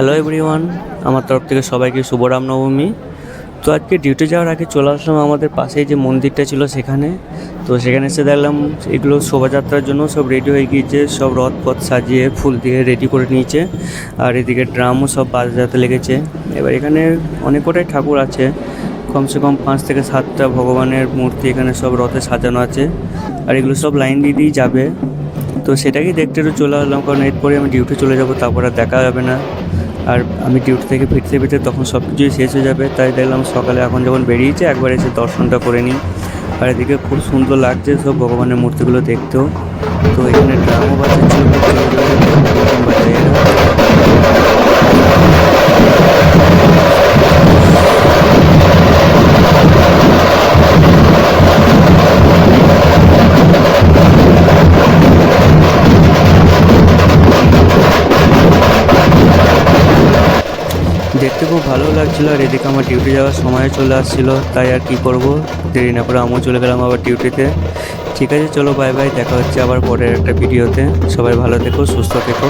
Hello everyone, আমার তরফ থেকে সবাইকে শুভ রামনবমী। তো আজকে ডিউটি যাওয়ার আগে চলে আসলাম আমাদের পাশেই যে মন্দিরটা ছিল সেখানে। তো সেখানে এসে দেখলাম এগুলো শোভাযাত্রার জন্য সব রেডি হয়ে গিয়েছে, সব রথ পথ সাজিয়ে ফুল দিয়ে রেডি করে নিয়েছে। আর এদিকে ড্রামও সব বাজাতে লেগেছে। এবার এখানে অনেক কটাই ঠাকুর আছে, কমসে কম 5 থেকে 7টা ভগবানের মূর্তি এখানে সব রথে সাজানো আছে। আর এগুলো সব লাইন দিয়ে দিয়েই যাবে। তো সেটাকেই দেখতে একটু চলে আসলাম, কারণ এরপরে আমি ডিউটি চলে যাব, তারপর আর দেখা যাবে না। আর আমি ডিউটি থেকে ফিরতে ফিরতে তখন সব কিছুই শেষ হয়ে যাবে, তাই দেখলাম সকালে এখন যখন বেরিয়েছে একবার এসে দর্শনটা করে নিই। আর এদিকে খুব সুন্দর লাগছে সব ভগবানের মূর্তিগুলো দেখতেও। তো এখানে ড্রামও বাজাচ্ছিল খুব জোরে জোরে, বাজায় এরা। দেখতে খুব ভালো লাগছিলো। আর এদিকে আমার ডিউটি যাওয়ার সময় চলে আসছিলো, তাই আর কি করব, দেরি না করে আমিও চলে গেলাম আবার ডিউটিতে। ঠিক আছে, চলো বাই বাই, দেখা হচ্ছে আবার পরের একটা ভিডিওতে। সবাই ভালো থেকো, সুস্থ থেকো।